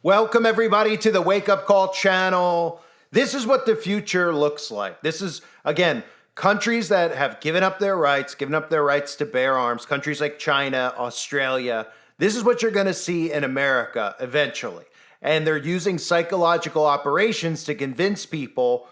Welcome, everybody, to the Wake Up Call channel. This is what the future looks like. This is, again, countries that have given up their rights to bear arms, countries like China, Australia. This is what you're going to see in America eventually. And they're using psychological operations to convince people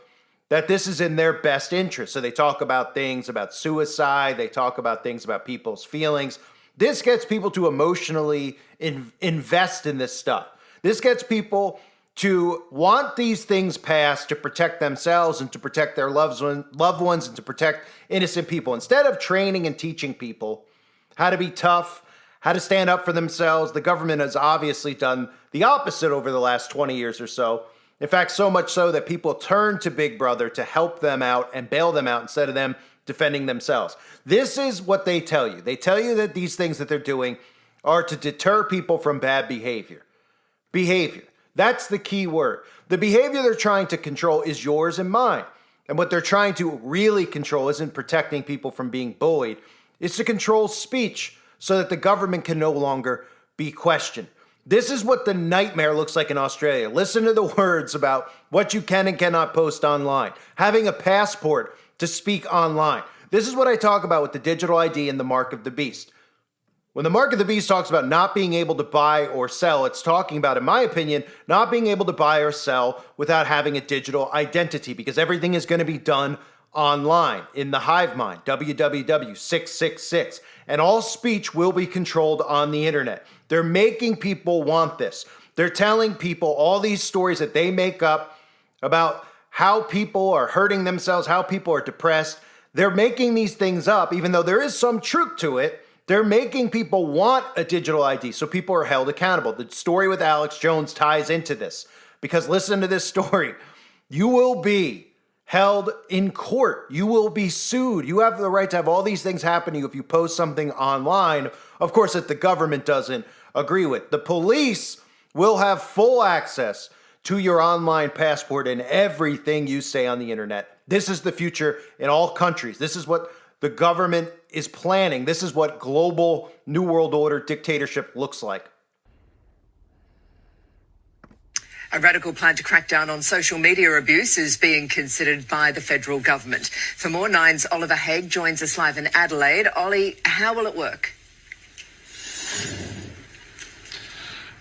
that this is in their best interest. So they talk about things about suicide. They talk about things about people's feelings. This gets people to emotionally invest in this stuff. This gets people to want these things passed to protect themselves and to protect their loved ones and to protect innocent people. Instead of training and teaching people how to be tough, how to stand up for themselves, the government has obviously done the opposite over the last 20 years or so. In fact, so much so that people turn to Big Brother to help them out and bail them out instead of them defending themselves. This is what they tell you. They tell you that these things that they're doing are to deter people from bad behavior. Behavior. That's the key word. The behavior they're trying to control is yours and mine. And what they're trying to really control isn't protecting people from being bullied. It's to control speech so that the government can no longer be questioned. This is what the nightmare looks like in Australia. Listen to the words about what you can and cannot post online. Having a passport to speak online. This is what I talk about with the digital ID and the mark of the beast. When the mark of the beast talks about not being able to buy or sell, it's talking about, in my opinion, not being able to buy or sell without having a digital identity, because everything is going to be done online in the hive mind, www.666, and all speech will be controlled on the internet. They're making people want this. They're telling people all these stories that they make up about how people are hurting themselves, how people are depressed. They're making these things up, even though there is some truth to it. They're making people want a digital ID so people are held accountable. The story with Alex Jones ties into this because listen to this story. You will be held in court. You will be sued. You have the right to have all these things happen to you if you post something online, of course, that the government doesn't agree with. The police will have full access to your online passport and everything you say on the internet. This is the future in all countries. This is what the government is planning. This is what global New World Order dictatorship looks like. A radical plan to crack down on social media abuse is being considered by the federal government. For more, Nine's Oliver Haig joins us live in Adelaide. Ollie, how will it work?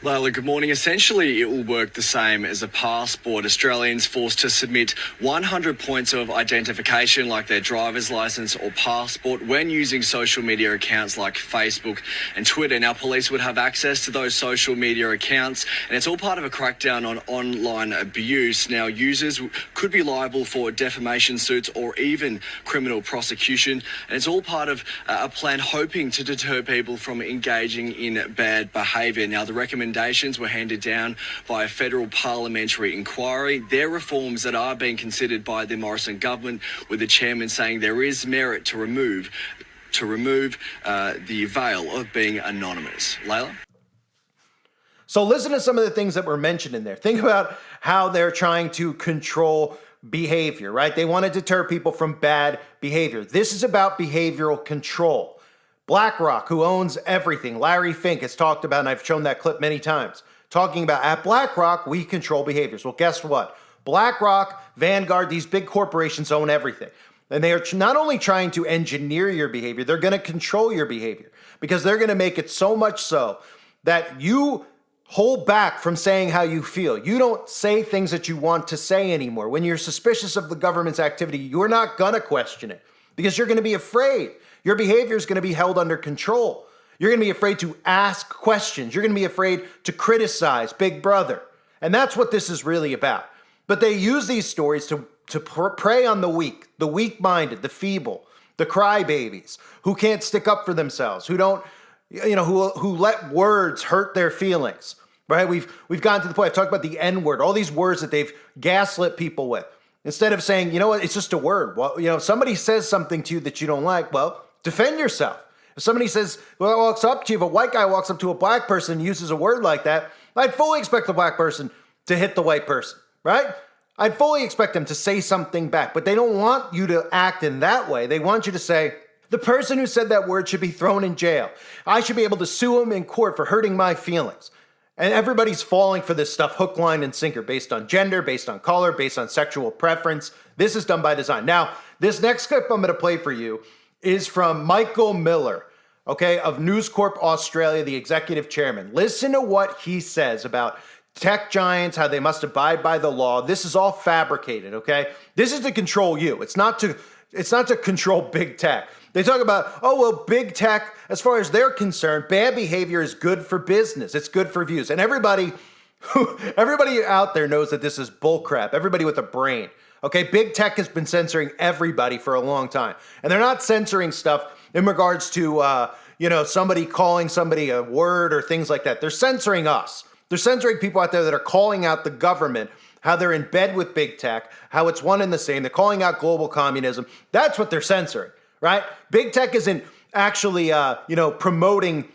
Layla, good morning. Essentially, it will work the same as a passport. Australians forced to submit 100 points of identification like their driver's licence or passport when using social media accounts like Facebook and Twitter. Now, police would have access to those social media accounts, and it's all part of a crackdown on online abuse. Now, users could be liable for defamation suits or even criminal prosecution, and it's all part of a plan hoping to deter people from engaging in bad behaviour. Now, the recommendations were handed down by a federal parliamentary inquiry. They're reforms that are being considered by the Morrison government, with the chairman saying there is merit to remove the veil of being anonymous. Layla? So listen to some of the things that were mentioned in there. Think about how they're trying to control behavior, right? They want to deter people from bad behavior. This is about behavioral control. BlackRock, who owns everything, Larry Fink has talked about, and I've shown that clip many times, talking about at BlackRock, we control behaviors. Well, guess what? BlackRock, Vanguard, these big corporations own everything. And they are not only trying to engineer your behavior, they're going to control your behavior because they're going to make it so much so that you hold back from saying how you feel. You don't say things that you want to say anymore. When you're suspicious of the government's activity, you're not going to question it because you're going to be afraid. Your behavior is going to be held under control. You're going to be afraid to ask questions. You're going to be afraid to criticize Big Brother. And that's what this is really about. But they use these stories to prey on the weak-minded, the feeble, the crybabies, who can't stick up for themselves, who don't, who let words hurt their feelings, right? We've gotten to the point, I've talked about the N-word, all these words that they've gaslit people with. Instead of saying, you know what, it's just a word. Well, if somebody says something to you that you don't like, well, defend yourself. If somebody says, well, walks up to you, if a white guy walks up to a black person and uses a word like that, I'd fully expect the black person to hit the white person, right? I'd fully expect them to say something back, but they don't want you to act in that way. They want you to say, the person who said that word should be thrown in jail. I should be able to sue him in court for hurting my feelings. And everybody's falling for this stuff hook, line, and sinker based on gender, based on color, based on sexual preference. This is done by design. Now, this next clip I'm going to play for you is from Michael Miller, okay, of News Corp Australia, the executive chairman. Listen to what he says about tech giants, how they must abide by the law. This is all fabricated, okay? This is to control you. It's not to control big tech. They talk about, oh, well, big tech, as far as they're concerned, bad behavior is good for business. It's good for views. And everybody out there knows that this is bullcrap. Everybody with a brain. Okay, big tech has been censoring everybody for a long time. And they're not censoring stuff in regards to, somebody calling somebody a word or things like that. They're censoring us. They're censoring people out there that are calling out the government, how they're in bed with big tech, how it's one and the same. They're calling out global communism. That's what they're censoring, right? Big tech isn't actually, promoting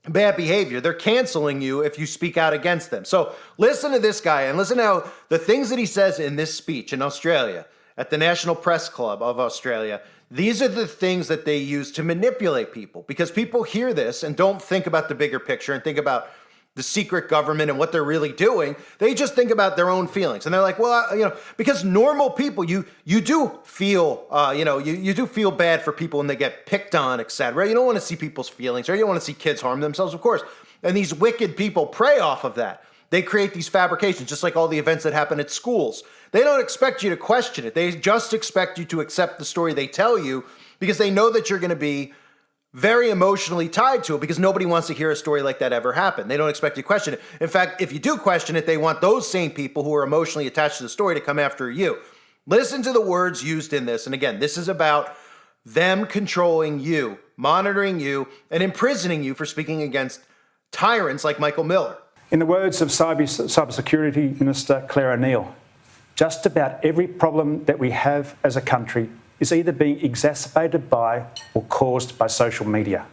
bad behavior. They're canceling you if you speak out against them. So listen to this guy and listen to how the things that he says in this speech in Australia at the National Press Club of Australia. These are the things that they use to manipulate people, because people hear this and don't think about the bigger picture and think about the secret government and what they're really doing. They just think about their own feelings. And they're like, well, because normal people, you do feel, you do feel bad for people when they get picked on, etc. You don't want to see people's feelings, or you don't want to see kids harm themselves, of course. And these wicked people prey off of that. They create these fabrications, just like all the events that happen at schools. They don't expect you to question it. They just expect you to accept the story they tell you, because they know that you're going to be very emotionally tied to it, because nobody wants to hear a story like that ever happen. They don't expect you to question it. In fact, if you do question it, they want those same people who are emotionally attached to the story to come after you. Listen to the words used in this. And again, this is about them controlling you, monitoring you, and imprisoning you for speaking against tyrants like Michael Miller. In the words of Cybersecurity Minister Claire O'Neill, just about every problem that we have as a country is either being exacerbated by or caused by social media.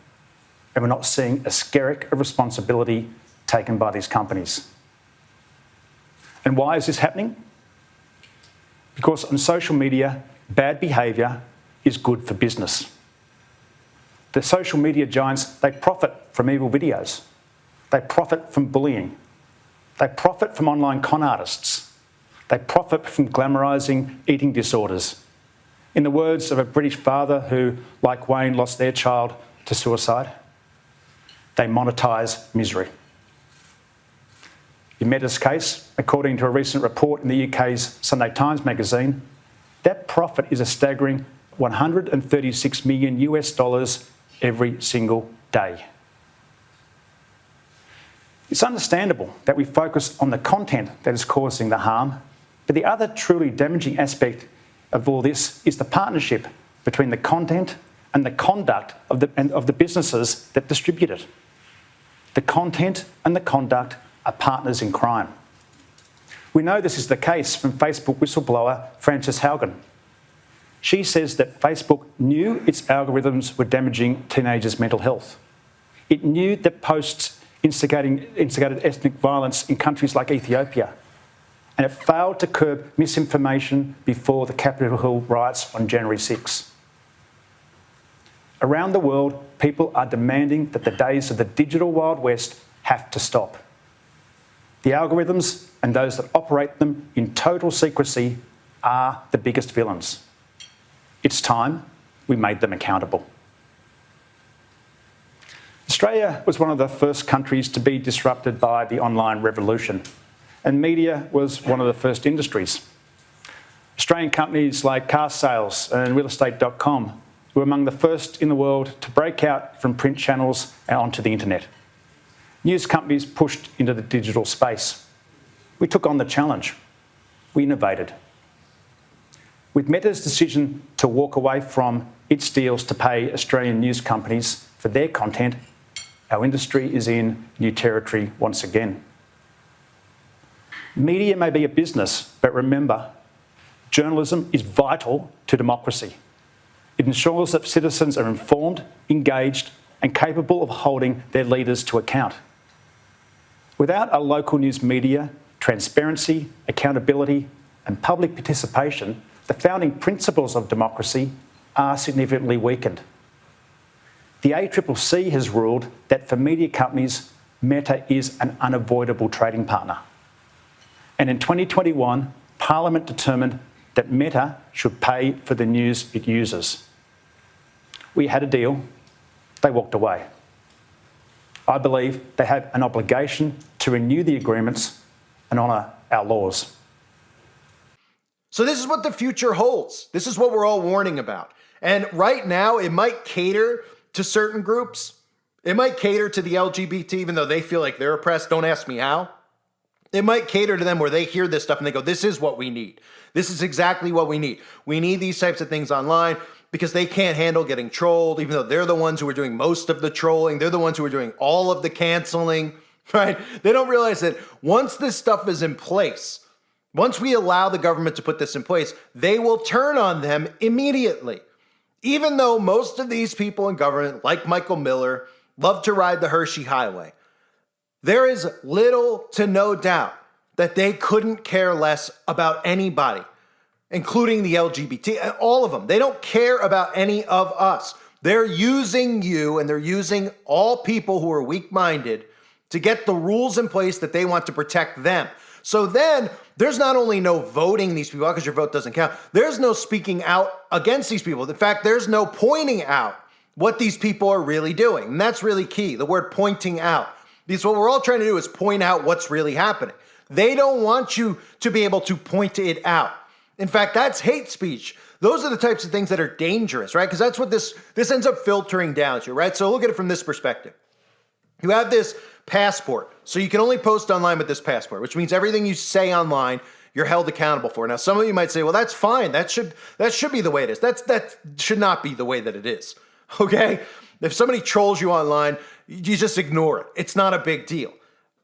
And we're not seeing a skerrick of responsibility taken by these companies. And why is this happening? Because on social media, bad behaviour is good for business. The social media giants, they profit from evil videos. They profit from bullying. They profit from online con artists. They profit from glamorising eating disorders. In the words of a British father who, like Wayne, lost their child to suicide, they monetise misery. In Meta's case, according to a recent report in the UK's Sunday Times magazine, that profit is a staggering $136 million every single day. It's understandable that we focus on the content that is causing the harm, but the other truly damaging aspect of all this is the partnership between the content and the conduct of the businesses that distribute it. The content and the conduct are partners in crime. We know this is the case from Facebook whistleblower Frances Haugen. She says that Facebook knew its algorithms were damaging teenagers' mental health. It knew that posts instigated ethnic violence in countries like Ethiopia, and it failed to curb misinformation before the Capitol Hill riots on January 6. Around the world, people are demanding that the days of the digital Wild West have to stop. The algorithms and those that operate them in total secrecy are the biggest villains. It's time we made them accountable. Australia was one of the first countries to be disrupted by the online revolution, and media was one of the first industries. Australian companies like car sales and realestate.com were among the first in the world to break out from print channels and onto the internet. News companies pushed into the digital space. We took on the challenge. We innovated. With Meta's decision to walk away from its deals to pay Australian news companies for their content, our industry is in new territory once again. Media may be a business, but remember, journalism is vital to democracy. It ensures that citizens are informed, engaged, and capable of holding their leaders to account. Without a local news media, transparency, accountability, and public participation, the founding principles of democracy are significantly weakened. The ACCC has ruled that for media companies, Meta is an unavoidable trading partner. And in 2021, Parliament determined that Meta should pay for the news it uses. We had a deal, they walked away. I believe they have an obligation to renew the agreements and honour our laws. So this is what the future holds. This is what we're all warning about. And right now, it might cater to certain groups. It might cater to the LGBT, even though they feel like they're oppressed. Don't ask me how. It might cater to them where they hear this stuff and they go, this is what we need. This is exactly what we need. We need these types of things online because they can't handle getting trolled, even though they're the ones who are doing most of the trolling. They're the ones who are doing all of the canceling, right? They don't realize that once this stuff is in place, once we allow the government to put this in place, they will turn on them immediately. Even though most of these people in government, like Michael Miller, love to ride the Hershey Highway, there is little to no doubt that they couldn't care less about anybody, including the LGBT, all of them. They don't care about any of us. They're using you and they're using all people who are weak-minded to get the rules in place that they want to protect them. So then there's not only no voting these people out because your vote doesn't count, there's no speaking out against these people. In fact, there's no pointing out what these people are really doing. And that's really key, the word pointing out. Because what we're all trying to do is point out what's really happening. They don't want you to be able to point it out. In fact, that's hate speech. Those are the types of things that are dangerous, right? Because that's what this ends up filtering down to, right? So look at it from this perspective. You have this passport. So you can only post online with this passport, which means everything you say online, you're held accountable for. Now, some of you might say, well, that's fine. That should be the way it is. That should not be the way that it is, okay? If somebody trolls you online, you just ignore it. It's not a big deal.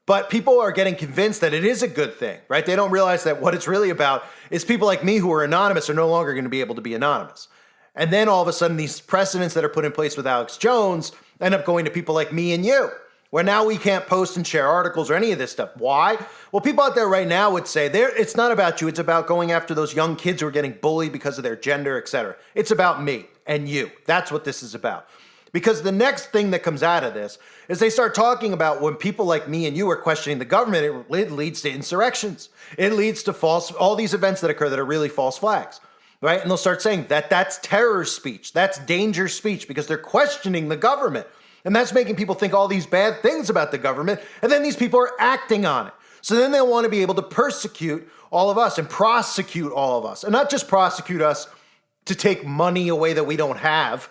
But people are getting convinced that it is a good thing, right? They don't realize that what it's really about is people like me who are anonymous are no longer going to be able to be anonymous. And then all of a sudden, these precedents that are put in place with Alex Jones end up going to people like me and you, where now we can't post and share articles or any of this stuff. Why? Well, people out there right now would say, it's not about you. It's about going after those young kids who are getting bullied because of their gender, etc. It's about me and you. That's what this is about. Because the next thing that comes out of this is they start talking about when people like me and you are questioning the government, it leads to insurrections. It leads to all these events that occur that are really false flags, right? And they'll start saying that that's terror speech. That's danger speech because they're questioning the government. And that's making people think all these bad things about the government. And then these people are acting on it. So then they'll want to be able to persecute all of us and prosecute all of us. And not just prosecute us to take money away that we don't have,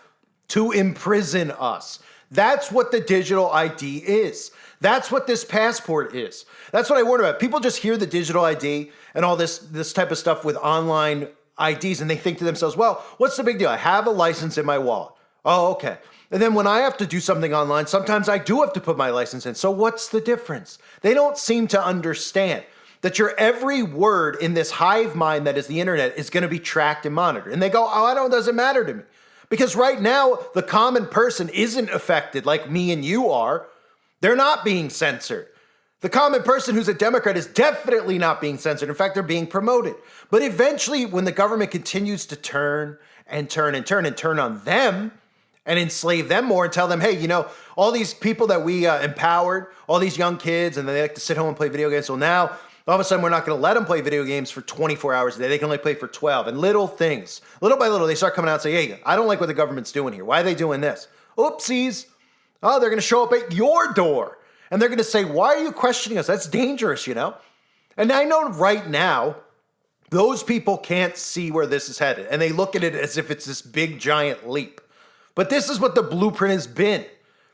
to imprison us. That's what the digital ID is. That's what this passport is. That's what I warn about. People just hear the digital ID and all this type of stuff with online IDs and they think to themselves, well, what's the big deal? I have a license in my wallet. Oh, okay. And then when I have to do something online, sometimes I do have to put my license in. So what's the difference? They don't seem to understand that your every word in this hive mind that is the internet is going to be tracked and monitored. And they go, oh, it doesn't matter to me. Because right now, the common person isn't affected like me and you are. They're not being censored. The common person who's a Democrat is definitely not being censored. In fact, they're being promoted. But eventually, when the government continues to turn on them and enslave them more and tell them, hey, all these people that we empowered, all these young kids, and they like to sit home and play video games. Well, now, all of a sudden, we're not going to let them play video games for 24 hours a day. They can only play for 12. And little things, little by little, they start coming out and say, hey, I don't like what the government's doing here. Why are they doing this? Oopsies. Oh, they're going to show up at your door. And they're going to say, why are you questioning us? That's dangerous, And I know right now, those people can't see where this is headed. And they look at it as if it's this big, giant leap. But this is what the blueprint has been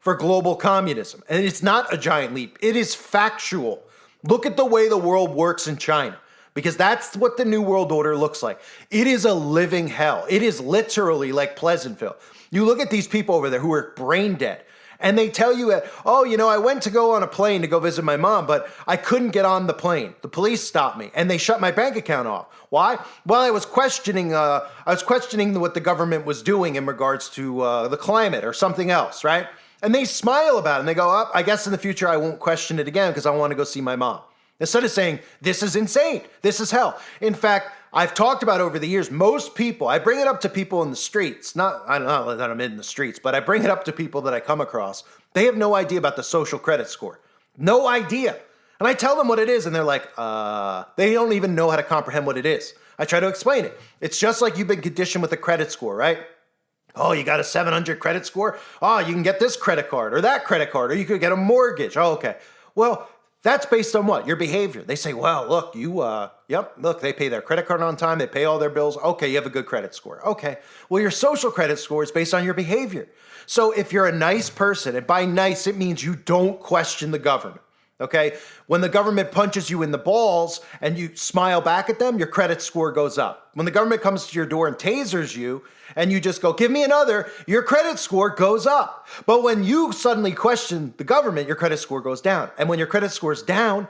for global communism. And it's not a giant leap. It is factual. Look at the way the world works in China, because that's what the New World Order looks like. It is a living hell. It is literally like Pleasantville. You look at these people over there who are brain dead, and they tell you, I went to go on a plane to go visit my mom, but I couldn't get on the plane. The police stopped me, and they shut my bank account off. Why? Well, I was questioning what the government was doing in regards to the climate or something else, right? And they smile about it and they go, I guess in the future I won't question it again because I want to go see my mom. Instead of saying, this is insane, this is hell. In fact, I've talked about over the years, most people, I bring it up to people in the streets, I don't know that I'm in the streets, but I bring it up to people that I come across. They have no idea about the social credit score. No idea. And I tell them what it is, and they're like, they don't even know how to comprehend what it is. I try to explain it. It's just like you've been conditioned with a credit score, right? Oh, you got a 700 credit score? Oh, you can get this credit card or that credit card, or you could get a mortgage. Oh, okay. Well, that's based on what? Your behavior. They say, well, look, look, they pay their credit card on time. They pay all their bills. Okay, you have a good credit score. Okay. Well, your social credit score is based on your behavior. So if you're a nice person, and by nice, it means you don't question the government. Okay. When the government punches you in the balls and you smile back at them, your credit score goes up. When the government comes to your door and tasers you and you just go, give me another, your credit score goes up. But when you suddenly question the government, your credit score goes down. And when your credit score is down,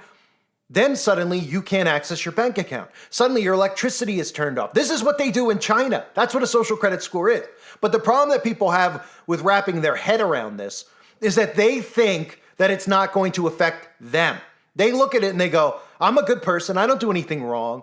then suddenly you can't access your bank account. Suddenly your electricity is turned off. This is what they do in China. That's what a social credit score is. But the problem that people have with wrapping their head around this is that they think that it's not going to affect them. They look at it and they go, I'm a good person. I don't do anything wrong.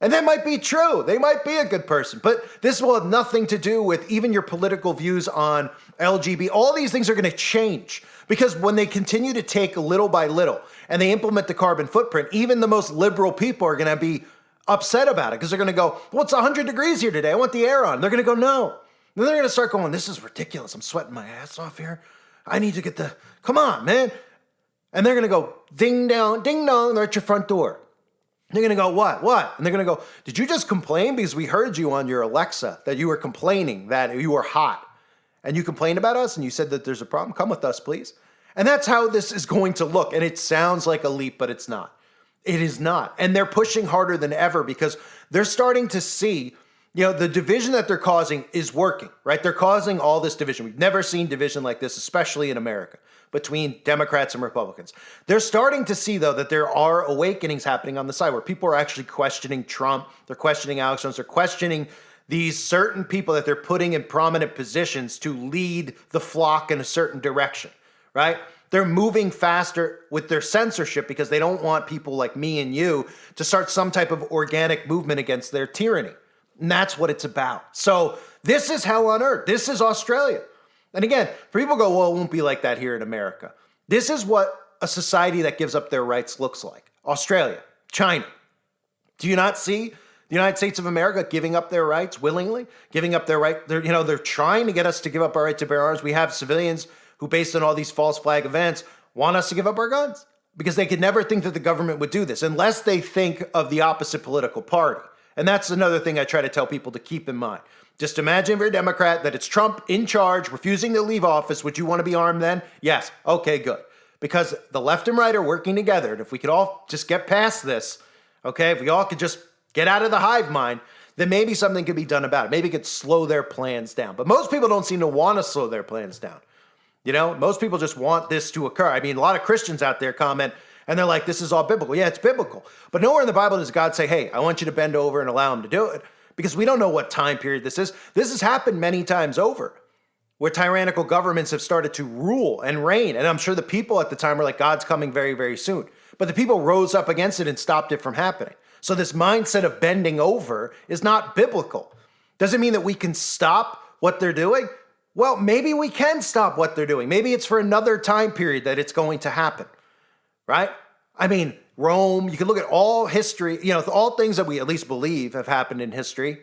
And that might be true. They might be a good person. But this will have nothing to do with even your political views on LGBT. All these things are going to change because when they continue to take little by little and they implement the carbon footprint, even the most liberal people are going to be upset about it because they're going to go, well, it's 100 degrees here today. I want the air on. They're going to go, no. Then they're going to start going, this is ridiculous. I'm sweating my ass off here. I need to get come on, man. And they're going to go ding dong, they're at your front door. They're going to go, what? And they're going to go, did you just complain? Because we heard you on your Alexa that you were complaining that you were hot. And you complained about us and you said that there's a problem. Come with us, please. And that's how this is going to look. And it sounds like a leap, but it's not. It is not. And they're pushing harder than ever because they're starting to see, the division that they're causing is working, right? They're causing all this division. We've never seen division like this, especially in America, between Democrats and Republicans. They're starting to see, though, that there are awakenings happening on the side where people are actually questioning Trump. They're questioning Alex Jones. They're questioning these certain people that they're putting in prominent positions to lead the flock in a certain direction, right? They're moving faster with their censorship because they don't want people like me and you to start some type of organic movement against their tyranny. And that's what it's about. So this is hell on earth. This is Australia. And again, people go, well, it won't be like that here in America. This is what a society that gives up their rights looks like. Australia, China. Do you not see the United States of America giving up their rights willingly, giving up their right? They're trying to get us to give up our right to bear arms. We have civilians who, based on all these false flag events, want us to give up our guns because they could never think that the government would do this unless they think of the opposite political party. And that's another thing I try to tell people to keep in mind. Just imagine if you're a Democrat that it's Trump in charge, refusing to leave office. Would you want to be armed then? Yes. Okay, good. Because the left and right are working together. And if we could all just get past this, okay, if we all could just get out of the hive mind, then maybe something could be done about it. Maybe it could slow their plans down. But most people don't seem to want to slow their plans down. Most people just want this to occur. I mean, a lot of Christians out there comment, and they're like, this is all biblical. Yeah, it's biblical. But nowhere in the Bible does God say, hey, I want you to bend over and allow him to do it. Because we don't know what time period this is. This has happened many times over, where tyrannical governments have started to rule and reign. And I'm sure the people at the time were like, God's coming very, very soon. But the people rose up against it and stopped it from happening. So this mindset of bending over is not biblical. Does it mean that we can stop what they're doing? Well, maybe we can stop what they're doing. Maybe it's for another time period that it's going to happen, right? I mean, Rome, you can look at all history, all things that we at least believe have happened in history.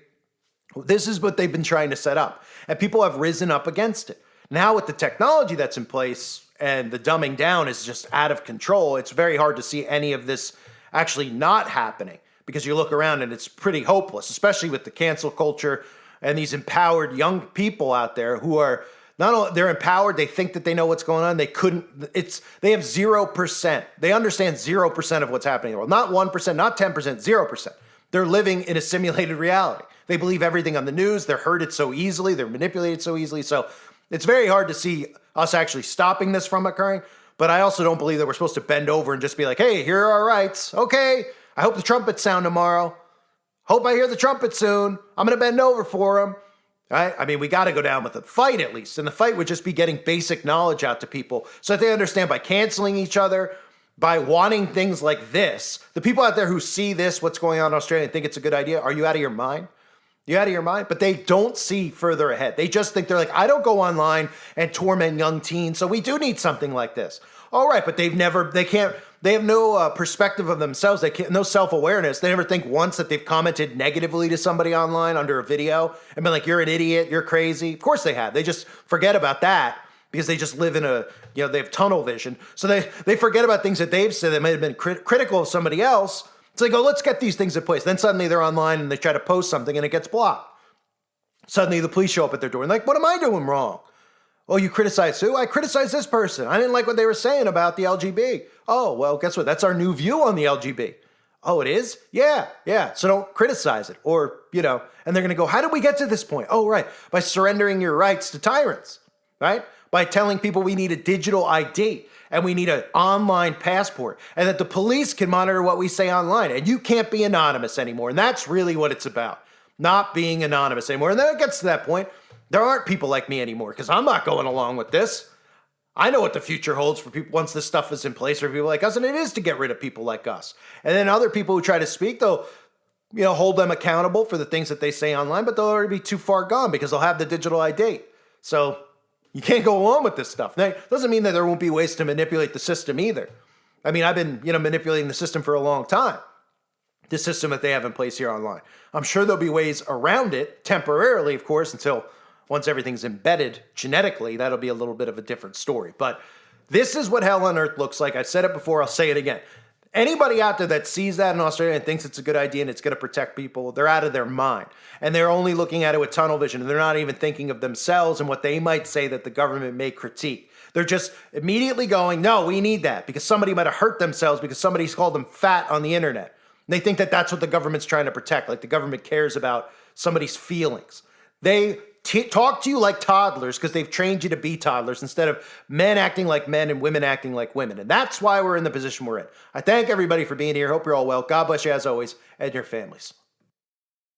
This is what they've been trying to set up. And people have risen up against it. Now with the technology that's in place and the dumbing down is just out of control, it's very hard to see any of this actually not happening because you look around and it's pretty hopeless, especially with the cancel culture and these empowered young people out there who are not only they're empowered, they think that they know what's going on. They have 0%. They understand 0% of what's happening in the world. Not 1%, not 10%, 0%. They're living in a simulated reality. They believe everything on the news. They're heard it so easily. They're manipulated so easily. So it's very hard to see us actually stopping this from occurring. But I also don't believe that we're supposed to bend over and just be like, hey, here are our rights. Okay, I hope the trumpets sound tomorrow. Hope I hear the trumpet soon. I'm going to bend over for them. Right? I mean, we got to go down with a fight at least. And the fight would just be getting basic knowledge out to people so that they understand by canceling each other, by wanting things like this. The people out there who see this, what's going on in Australia, and think it's a good idea, are you out of your mind? You out of your mind? But they don't see further ahead. They just think they're like, I don't go online and torment young teens, so we do need something like this. All right, but they have no perspective of themselves. No self-awareness. They never think once that they've commented negatively to somebody online under a video and been like, you're an idiot, you're crazy. Of course they have. They just forget about that because they just live in they have tunnel vision. So they forget about things that they've said that might have been critical of somebody else. So they go, let's get these things in place. Then suddenly they're online and they try to post something and it gets blocked. Suddenly the police show up at their door and like, what am I doing wrong? Oh, you criticize who? I criticize this person. I didn't like what they were saying about the LGB. Oh, well, guess what? That's our new view on the LGB. Oh, it is? Yeah. So don't criticize it. Or, and they're going to go, how did we get to this point? Oh, right. By surrendering your rights to tyrants, right? By telling people we need a digital ID and we need an online passport and that the police can monitor what we say online and you can't be anonymous anymore. And that's really what it's about. Not being anonymous anymore. And then it gets to that point, there aren't people like me anymore because I'm not going along with this. I know what the future holds for people once this stuff is in place for people like us, and it is to get rid of people like us. And then other people who try to speak, they'll hold them accountable for the things that they say online, but they'll already be too far gone because they'll have the digital ID. So you can't go along with this stuff. That doesn't mean that there won't be ways to manipulate the system either. I mean, I've been manipulating the system for a long time. The system that they have in place here online. I'm sure there'll be ways around it, temporarily, of course, until once everything's embedded genetically, that'll be a little bit of a different story. But this is what hell on earth looks like. I've said it before, I'll say it again. Anybody out there that sees that in Australia and thinks it's a good idea and it's going to protect people, they're out of their mind. And they're only looking at it with tunnel vision, and they're not even thinking of themselves and what they might say that the government may critique. They're just immediately going, no, we need that, because somebody might have hurt themselves because somebody's called them fat on the internet. They think that that's what the government's trying to protect, like the government cares about somebody's feelings. They talk to you like toddlers because they've trained you to be toddlers instead of men acting like men and women acting like women. And that's why we're in the position we're in. I thank everybody for being here. Hope you're all well. God bless you as always and your families.